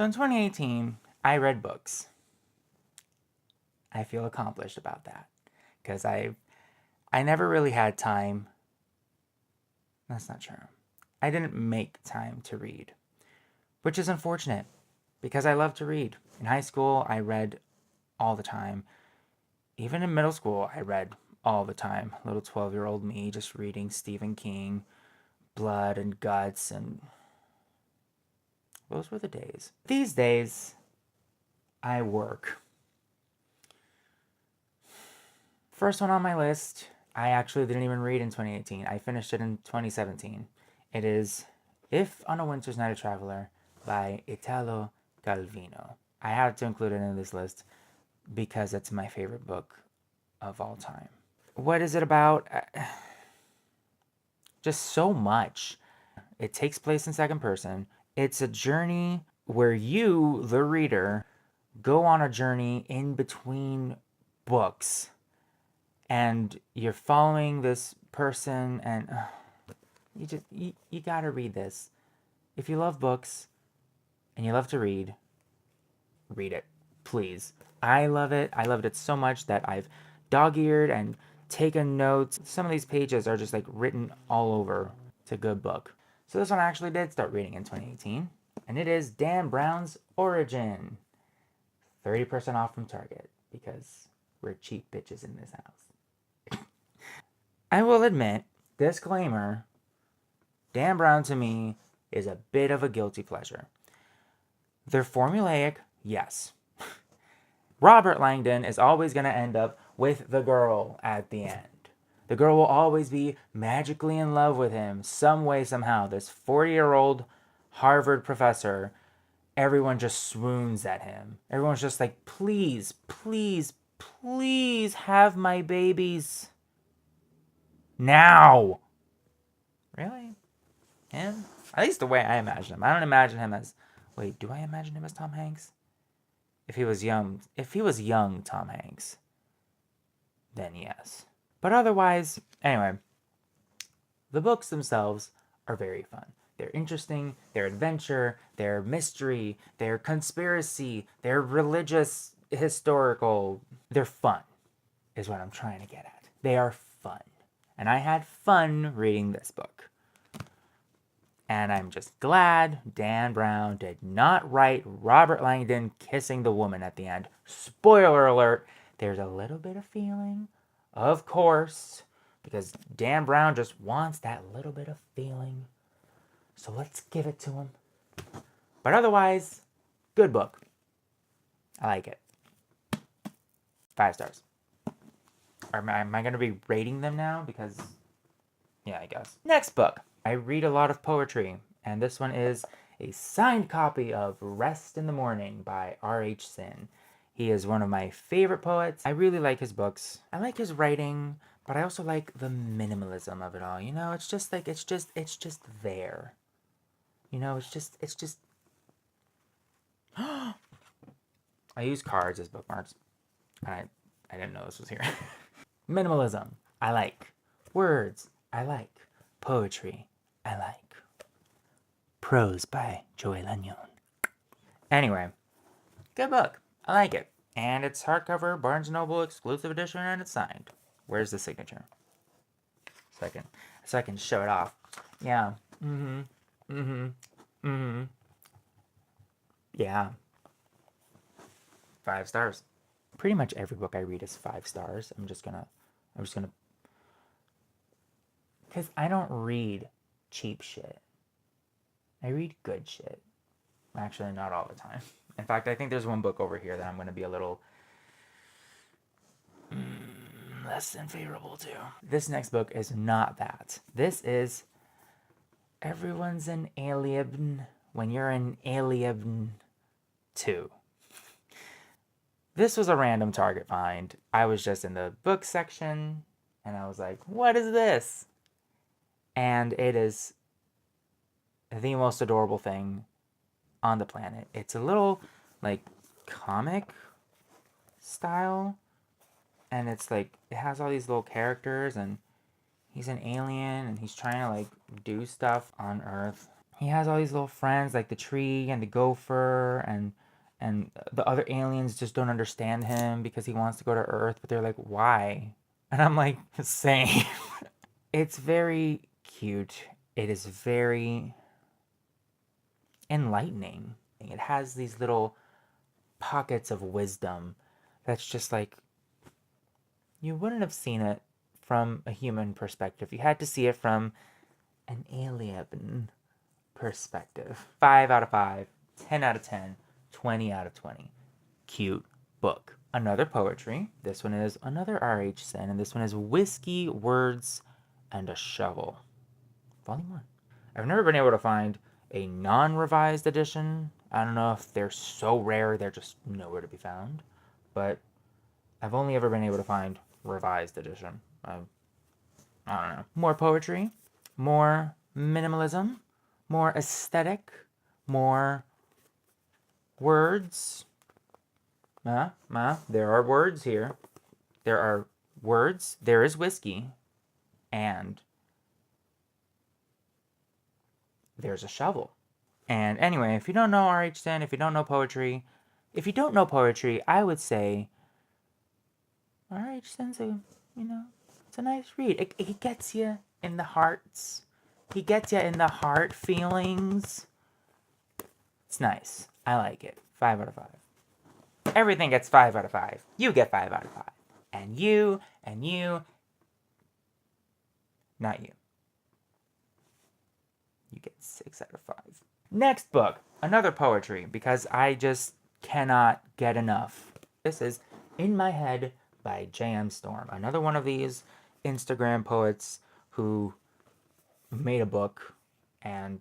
So in 2018, I read books. I feel accomplished about that because I never really had time. That's not true. I didn't make time to read, which is unfortunate because I love to read. In high school, I read all the time. Even in middle school, I read all the time. Little 12-year-old me just reading Stephen King, Blood and Guts, and those were the days. These days, I work. First one on my list, I actually didn't even read in 2018. I finished it in 2017. It is If on a Winter's Night a Traveler by Italo Calvino. I had to include it in this list because it's my favorite book of all time. What is it about? Just so much. It takes place in second person. It's a journey where you, the reader, go on a journey in between books. And you're following this person, and you gotta read this. If you love books and you love to read it, please. I love it. I loved it so much that I've dog-eared and taken notes. Some of these pages are just like written all over. It's a good book. So this one I actually did start reading in 2018, and it is Dan Brown's Origin. 30% off from Target because we're cheap bitches in this house. I will admit, disclaimer, Dan Brown to me is a bit of a guilty pleasure. They're formulaic, yes. Robert Langdon is always going to end up with the girl at the end. The girl will always be magically in love with him, some way, somehow. This 40-year-old Harvard professor, everyone just swoons at him. Everyone's just like, please, please, please have my babies. Now. Really? Him? At least the way I imagine him. I don't imagine him as... Wait, do I imagine him as Tom Hanks? If he was young Tom Hanks, then yes. But otherwise, anyway, the books themselves are very fun. They're interesting, they're adventure, they're mystery, they're conspiracy, they're religious, historical. They're fun, is what I'm trying to get at. They are fun. And I had fun reading this book. And I'm just glad Dan Brown did not write Robert Langdon kissing the woman at the end. Spoiler alert, there's a little bit of feeling, of course, because Dan Brown just wants that little bit of feeling. So let's give it to him. But otherwise, good book. I like it. 5 stars. Am I going to be rating them now? Because, yeah, I guess. Next book. I read a lot of poetry, and this one is a signed copy of Rest in the Mourning by R.H. Sin. He is one of my favorite poets. I really like his books. I like his writing, but I also like the minimalism of it all. You know, it's just there. You know, it's just I use cards as bookmarks. I didn't know this was here. Minimalism, I like. Words, I like. Poetry, I like. Prose by Joey Lanyon. Anyway, good book. I like it. And it's hardcover, Barnes & Noble exclusive edition, and it's signed. Where's the signature? So I can show it off. Yeah. Yeah. 5 stars. Pretty much every book I read is 5 stars. I'm just gonna, because I don't read cheap shit. I read good shit. Actually, not all the time. In fact, I think there's one book over here that I'm gonna be a little less than favorable to. This next book is not that. This is Everyone's an Aliebn when you're an Aliebn too. This was a random Target find. I was just in the book section, and I was like, what is this? And it is the most adorable thing on the planet. It's a little, like, comic style, and it's like, it has all these little characters, and he's an alien, and he's trying to, like, do stuff on Earth. he has all these little friends like the tree and the gopher, and the other aliens just don't understand him because he wants to go to Earth, but they're like, why? And I'm like, same. It's very cute. It is very enlightening. It has these little pockets of wisdom that's just like, you wouldn't have seen it from a human perspective. You had to see it from an aliebn perspective. 5 out of 5, 10 out of 10, 20 out of 20. Cute book. Another poetry. This one is another R.H. Sin, and this one is Whiskey, Words, and a Shovel. Volume 1. I've never been able to find a non-revised edition. I don't know if they're so rare they're just nowhere to be found, but I've only ever been able to find revised edition. I don't know. More poetry, more minimalism, more aesthetic, more words. There are words here. There are words. There is whiskey, and there's a shovel. And anyway, if you don't know R.H. Sin, if you don't know poetry, I would say R.H. Sin's it's a nice read. It gets you in the hearts. He gets you in the heart feelings. It's nice. I like it. 5 out of 5. Everything gets 5 out of 5. You get 5 out of 5. And you, not you. You get 6 out of 5. Next book, another poetry, because I just cannot get enough. This is In My Head by J.M. Storm. Another one of these Instagram poets who made a book, and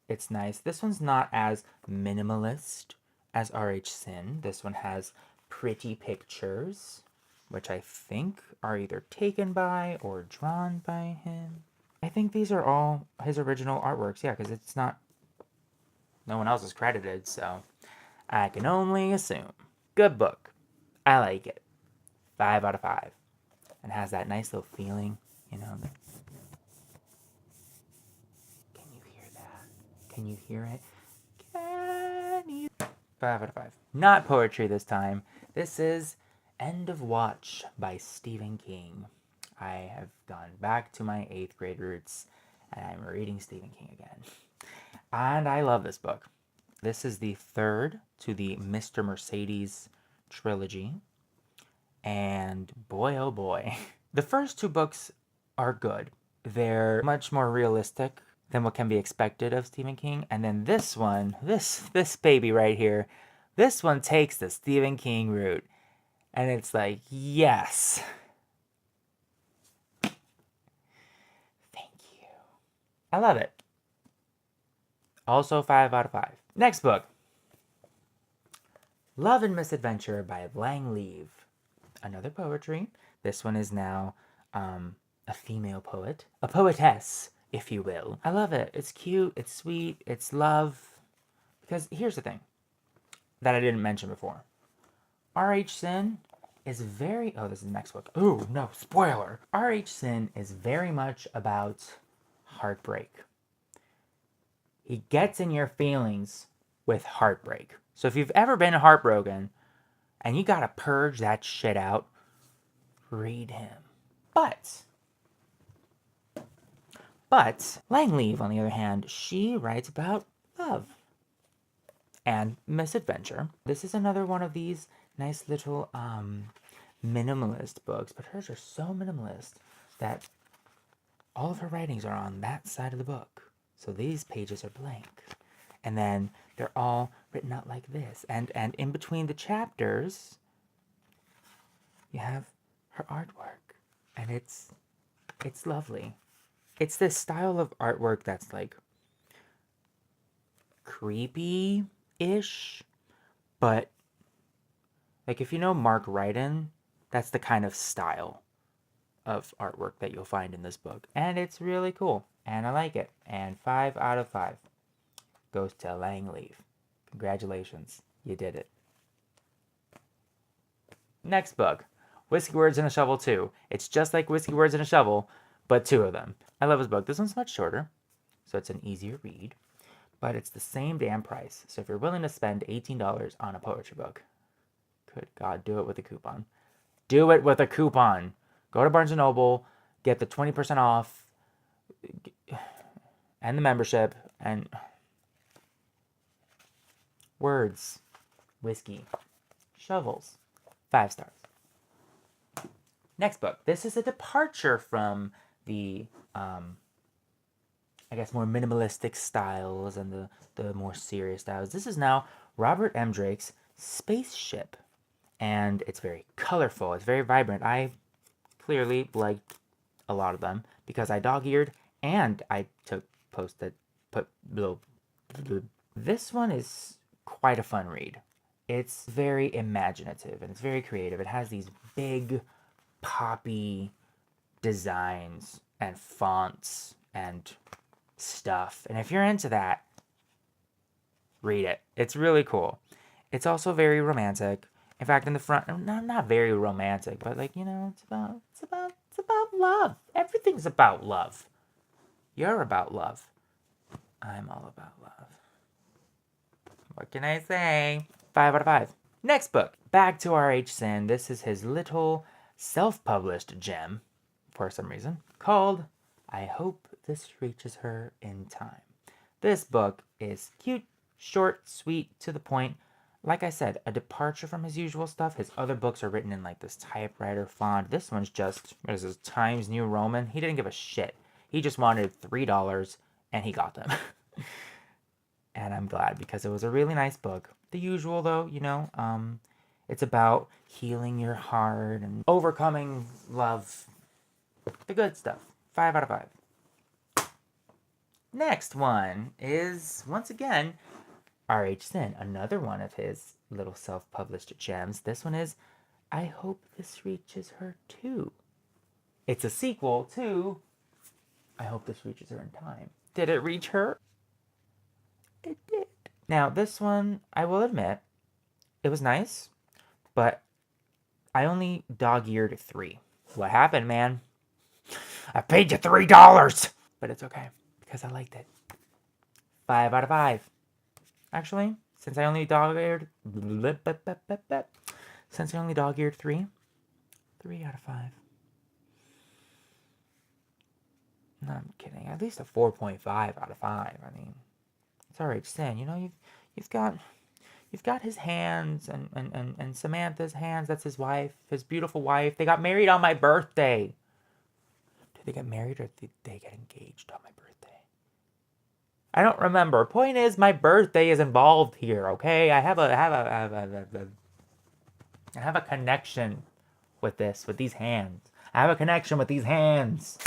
it's nice. This one's not as minimalist as R.H. Sin. This one has pretty pictures, which I think are either taken by or drawn by him. I think these are all his original artworks, yeah, because it's not... no one else is credited, so I can only assume. Good book. I like it. 5 out of 5. And has that nice little feeling, Can you hear that? Can you hear it? Can you... 5 out of 5. Not poetry this time. This is End of Watch by Stephen King. I have gone back to my 8th grade roots, and I'm reading Stephen King again. And I love this book. This is the third to the Mr. Mercedes trilogy. And boy, oh boy. The first 2 books are good. They're much more realistic than what can be expected of Stephen King. And then this one, this baby right here, this one takes the Stephen King route. And it's like, yes. Thank you. I love it. Also 5 out of 5. Next book. Love and Misadventure by Langleave. Another poetry. This one is now a female poet. A poetess, if you will. I love it. It's cute. It's sweet. It's love. Because here's the thing that I didn't mention before. R.H. Sin is very... oh, this is the next book. Ooh, no, spoiler. R.H. Sin is very much about heartbreak. He gets in your feelings with heartbreak. So if you've ever been heartbroken and you gotta purge that shit out, read him. But Langleave, on the other hand, she writes about love and misadventure. This is another one of these nice little minimalist books, but hers are so minimalist that all of her writings are on that side of the book. So these pages are blank. And then they're all written out like this. And in between the chapters, you have her artwork. And it's lovely. It's this style of artwork that's like creepy-ish, but like if you know Mark Ryden, that's the kind of style of artwork that you'll find in this book. And it's really cool. And I like it. And 5 out of 5 goes to Langleave. Congratulations. You did it. Next book. Whiskey, Words, and a Shovel 2. It's just like Whiskey, Words, and a Shovel, but 2 of them. I love this book. This one's much shorter, so it's an easier read. but it's the same damn price. So if you're willing to spend $18 on a poetry book, good God, do it with a coupon. Do it with a coupon. Go to Barnes & Noble, get the 20% off and the membership, and words, whiskey, shovels, 5 stars. Next book. This is a departure from the, I guess, more minimalistic styles and the more serious styles. This is now Robert M. Drake's Spaceship. And it's very colorful. It's very vibrant. I clearly liked a lot of them because I dog-eared and I This one is quite a fun read. It's very imaginative and it's very creative. It has these big poppy designs and fonts and stuff. And if you're into that, read it. It's really cool. It's also very romantic. In fact, in the front, not very romantic, but like, it's about love. Everything's about love. You're about love. I'm all about love. What can I say? 5 out of 5. Next book. Back to R.H. Sin. This is his little self-published gem, for some reason, called I Hope This Reaches Her in Time. This book is cute, short, sweet, to the point. Like I said, a departure from his usual stuff. His other books are written in like this typewriter font. This one's just, what is this, Times New Roman? He didn't give a shit. He just wanted $3 and he got them. And I'm glad because it was a really nice book. The usual though, it's about healing your heart and overcoming love. The good stuff. 5 out of 5. Next one is, once again, R.H. Sin, another one of his little self-published gems. This one is I Hope This Reaches Her Too. It's a sequel to I Hope This Reaches Her in Time. Did it reach her? It did. Now, this one, I will admit, it was nice, but I only dog-eared 3. What happened, man? I paid you $3! But it's okay, because I liked it. 5 out of 5. Actually, since I only dog-eared 3, 3 out of 5. No, I'm kidding. At least a 4.5 out of 5. I mean, it's R.H. Sin. You've got his hands and Samantha's hands. That's his wife, his beautiful wife. They got married on my birthday. Did they get married or did they get engaged on my birthday? I don't remember. Point is, my birthday is involved here. Okay, I have a connection with these hands. I have a connection with these hands.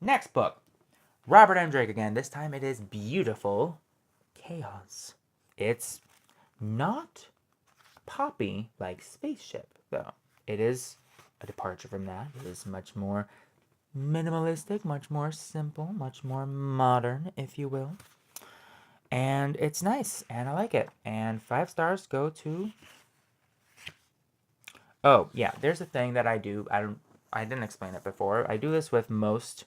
Next book, Robert M. Drake again. This time it is Beautiful Chaos. It's not poppy like Spaceship, though. It is a departure from that. It is much more minimalistic, much more simple, much more modern, if you will. And it's nice, and I like it. And 5 stars go to... Oh, yeah, there's a thing that I do. I didn't explain it before. I do this with most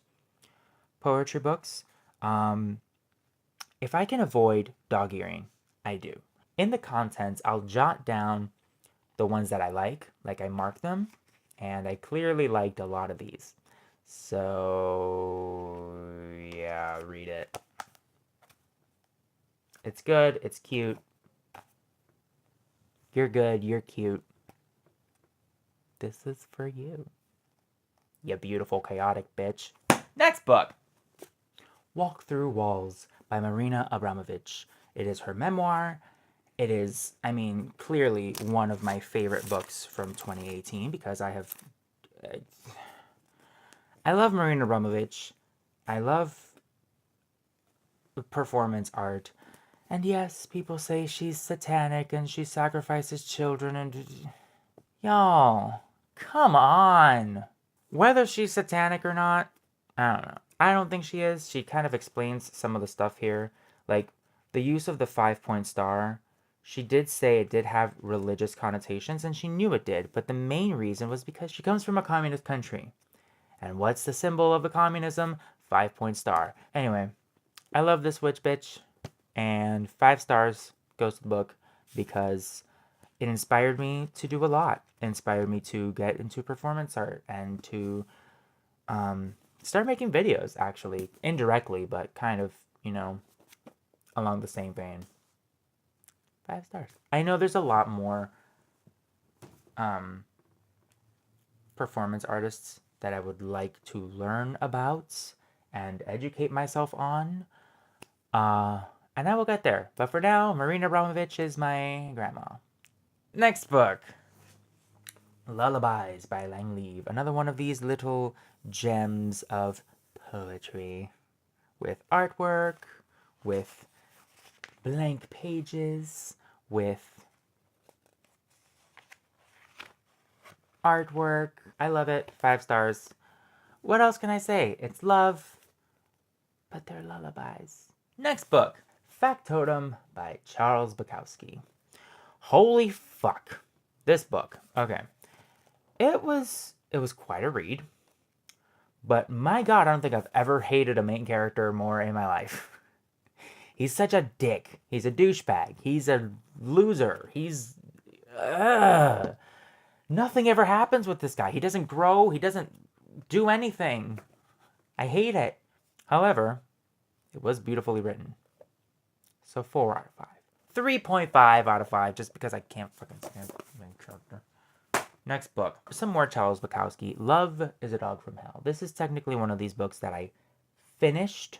poetry books. If I can avoid dog-earing, I do. In the contents, I'll jot down the ones that I like I mark them, and I clearly liked a lot of these. So, yeah, read it. It's good, it's cute. You're good, you're cute. This is for you. You beautiful, chaotic bitch. Next book! Walk Through Walls by Marina Abramovich. It is her memoir. It is, clearly one of my favorite books from 2018 because I love Marina Abramovich. I love performance art. And yes, people say she's satanic and she sacrifices children and... Y'all, come on. Whether she's satanic or not, I don't know. I don't think she is. She kind of explains some of the stuff here. Like, the use of the 5-point star, she did say it did have religious connotations, and she knew it did. But the main reason was because she comes from a communist country. And what's the symbol of the communism? 5-point star. Anyway, I love this witch bitch. And 5 stars goes to the book because it inspired me to do a lot. It inspired me to get into performance art and to start making videos, actually, indirectly, but kind of, along the same vein. 5 stars. I know there's a lot more performance artists that I would like to learn about and educate myself on. And I will get there. But for now, Marina Abramovich is my grandma. Next book. Lullabies by Langleave. Another one of these little gems of poetry. With artwork, with blank pages, with artwork. I love it. 5 stars. What else can I say? It's love, but they're lullabies. Next book. Factotum by Charles Bukowski. Holy fuck. This book. Okay. It was quite a read. But my god, I don't think I've ever hated a main character more in my life. He's such a dick. He's a douchebag. He's a loser. He's nothing ever happens with this guy. He doesn't grow. He doesn't do anything. I hate it. However, it was beautifully written. So 4 out of 5. 3.5 out of 5, just because I can't fucking stand the main character. Next book. Some more Charles Bukowski. Love is a Dog from Hell. This is technically one of these books that I finished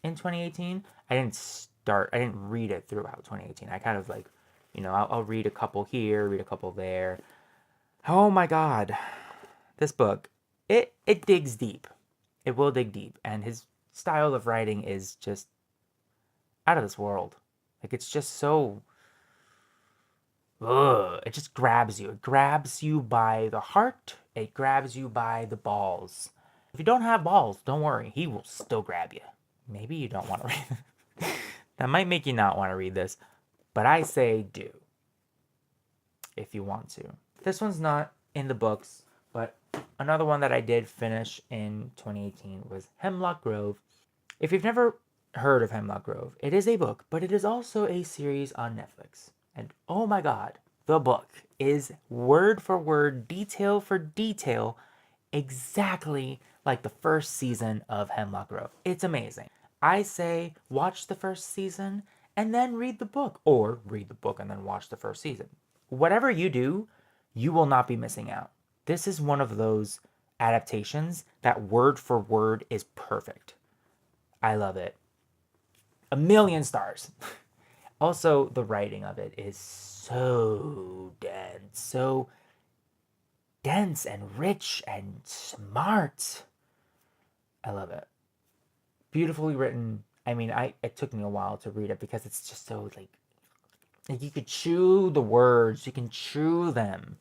in 2018. I didn't read it throughout 2018. I kind of like, I'll read a couple here, read a couple there. Oh my god. This book, it digs deep. It will dig deep. And his style of writing is just out of this world. Like, it's just so... it just grabs you. It grabs you by the heart. It grabs you by the balls. If you don't have balls, don't worry. He will still grab you. Maybe you don't want to read it. That might make you not want to read this. But I say do. If you want to. This one's not in the books. But another one that I did finish in 2018 was Hemlock Grove. If you've never heard of Hemlock Grove, it is a book. But it is also a series on Netflix. And oh my god, the book is word for word, detail for detail, exactly like the first season of Hemlock Grove. It's amazing. I say watch the first season and then read the book, or read the book and then watch the first season. Whatever you do, you will not be missing out. This is one of those adaptations that word for word is perfect. I love it. 1,000,000 stars. Also, the writing of it is so dense and rich and smart. I love it. Beautifully written. I mean, it took me a while to read it because it's just so like you could chew the words, you can chew them.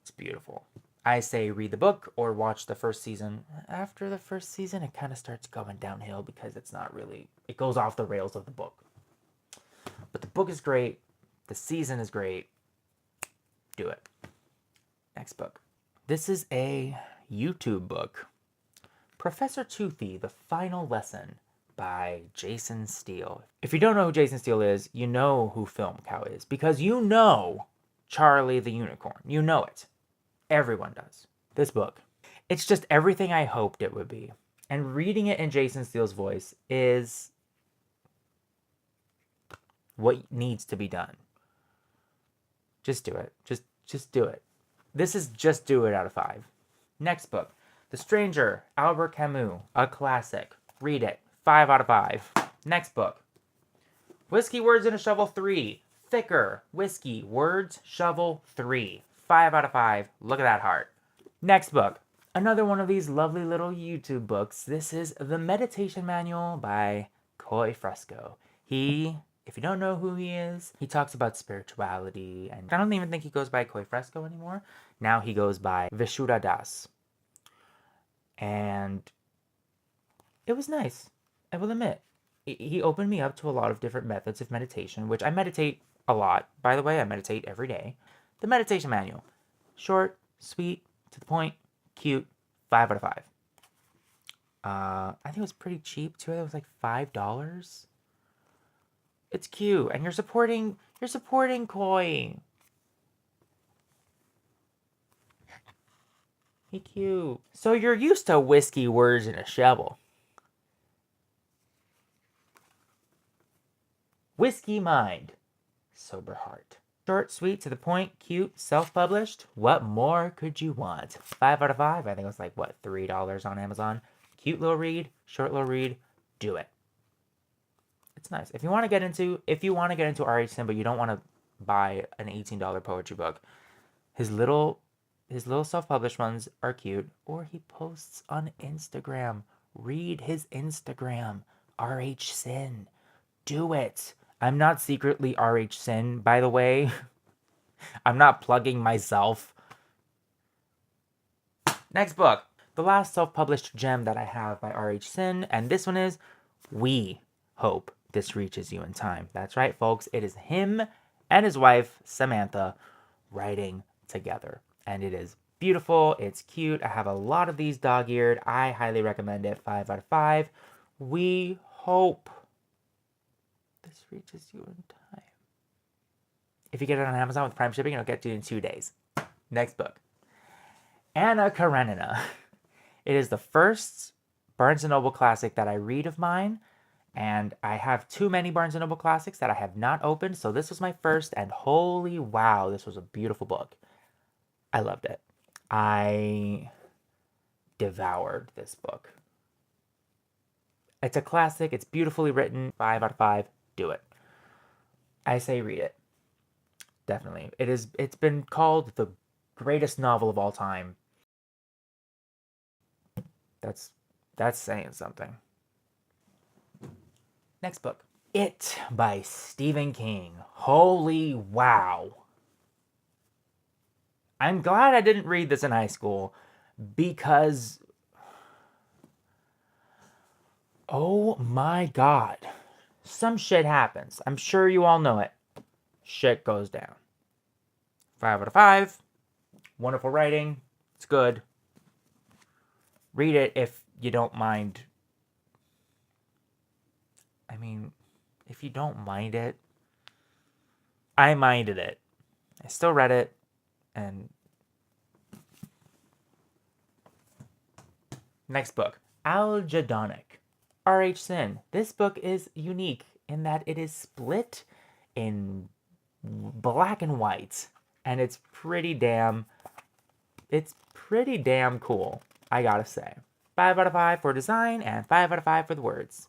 It's beautiful. I say read the book or watch the first season. After the first season, it kind of starts going downhill because it's not really, it goes off the rails of the book. But the book is great. The season is great. Do it. Next book. This is a YouTube book. Professor Toothy, The Final Lesson by Jason Steele. If you don't know who Jason Steele is, you know who Film Cow is. Because you know Charlie the Unicorn. You know it. Everyone does. This book. It's just everything I hoped it would be. And reading it in Jason Steele's voice is what needs to be done. Just do it. Just do it. This is just do it out of 5. Next book. The Stranger, Albert Camus. A classic. Read it. 5 out of 5. Next book. Whiskey, Words, and a Shovel 3. Thicker. Whiskey, Words, Shovel 3. 5 out of 5. Look at that heart. Next book. Another one of these lovely little YouTube books. This is The Meditation Manual by Koi Fresco. If you don't know who he is, he talks about spirituality, and I don't even think he goes by Koi Fresco anymore. Now he goes by Vishuddha Das. And it was nice, I will admit. He opened me up to a lot of different methods of meditation, which I meditate a lot. By the way, I meditate every day. The Meditation Manual. Short, sweet, to the point, cute, 5 out of 5. I think it was pretty cheap, too. It was like $5. It's cute, and you're supporting Koi. He cute. So you're used to whiskey words in a shovel. Whiskey mind. Sober heart. Short, sweet, to the point, cute, self-published. What more could you want? 5 out of 5. I think it was like, what, $3 on Amazon. Cute little read, short little read. Do it. It's nice. If you want to get into R.H. Sim, but you don't want to buy an $18 poetry book, his little self-published ones are cute. Or he posts on Instagram. Read his Instagram. R.H. Sin. Do it. I'm not secretly R.H. Sin, by the way. I'm not plugging myself. Next book. The last self-published gem that I have by R.H. Sin, and this one is We Hope This Reaches You in Time. That's right, folks. It is him and his wife, Samantha, writing together. And it is beautiful. It's cute. I have a lot of these dog-eared. I highly recommend it. 5 out of 5. We hope this reaches you in time. If you get it on Amazon with Prime shipping, it'll get to you in 2 days. Next book. Anna Karenina. It is the first Barnes & Noble classic that I read of mine, and I have too many Barnes & Noble classics that I have not opened, so this was my first, and holy wow, this was a beautiful book. I loved it. I devoured this book. It's a classic. It's beautifully written. 5 out of 5. Do it. I say read it. Definitely. It's been called the greatest novel of all time. That's saying something. Next book. It by Stephen King. Holy wow. I'm glad I didn't read this in high school because oh my god. Some shit happens. I'm sure you all know it. Shit goes down. 5 out of 5. Wonderful writing. It's good. Read it if you don't mind. I mean, if you don't mind it. I minded it. I still read it. And next book. Algedonic. R.H. Sin. This book is unique in that it is split in black and white. And it's pretty damn cool, I gotta say. 5 out of 5 for design and 5 out of 5 for the words.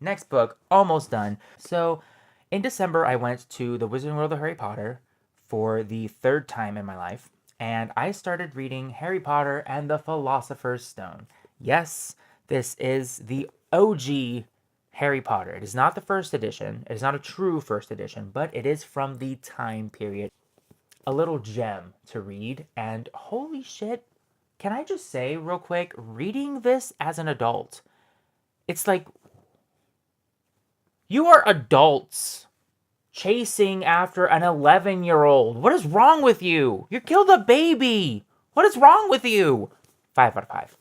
Next book, almost done. So, in December, I went to the Wizarding World of Harry Potter for the 3rd time in my life. And I started reading Harry Potter and the Philosopher's Stone. Yes, this is the OG Harry Potter. It is not the first edition. It is not a true first edition, but it is from the time period. A little gem to read, and holy shit, can I just say real quick, reading this as an adult, it's like, you are adults chasing after an 11-year-old. What is wrong with you? You killed a baby. What is wrong with you? 5 out of 5.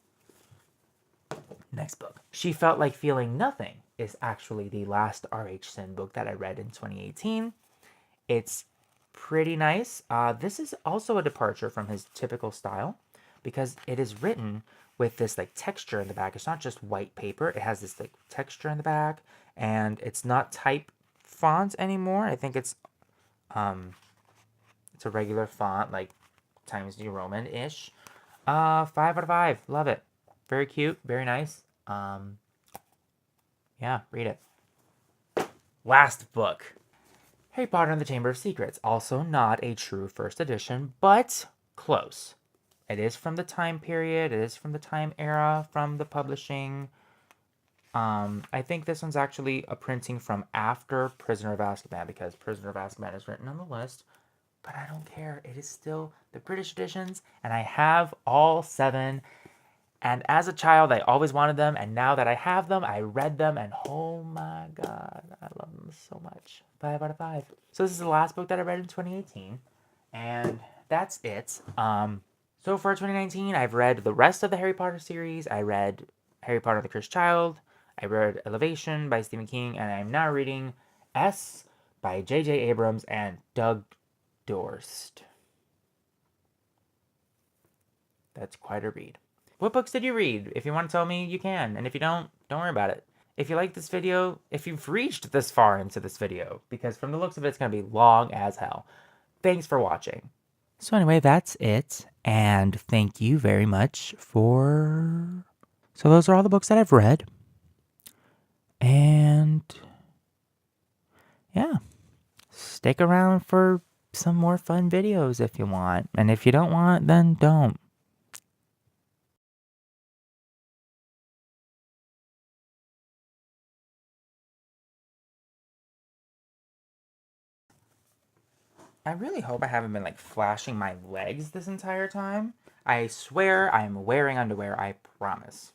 Next book. She Felt Like Feeling Nothing is actually the last R.H. Sin book that I read in 2018. It's pretty nice. This is also a departure from his typical style because it is written with this like texture in the back. It's not just white paper. It has this like texture in the back, and it's not type font anymore. I think it's a regular font, like Times New Roman-ish. 5 out of 5. Love it. Very cute. Very nice. Yeah, read it. Last book. Harry Potter and the Chamber of Secrets. Also not a true first edition, but close. It is from the time period. It is from the time era, from the publishing. I think this one's actually a printing from after Prisoner of Azkaban, because Prisoner of Azkaban is written on the list. But I don't care. It is still the British editions, and I have all 7. And as a child, I always wanted them, and now that I have them, I read them, and oh my god, I love them so much. 5 out of 5. So this is the last book that I read in 2018, and that's it. So for 2019, I've read the rest of the Harry Potter series. I read Harry Potter and the Cursed Child. I read Elevation by Stephen King, and I'm now reading S by J.J. Abrams and Doug Dorst. That's quite a read. What books did you read? If you want to tell me, you can. And if you don't worry about it. If you like this video, if you've reached this far into this video, because from the looks of it, it's going to be long as hell. Thanks for watching. So anyway, that's it. And thank you very much for... So those are all the books that I've read. And yeah, stick around for some more fun videos if you want. And if you don't want, then don't. I really hope I haven't been like flashing my legs this entire time. I swear I'm wearing underwear, I promise.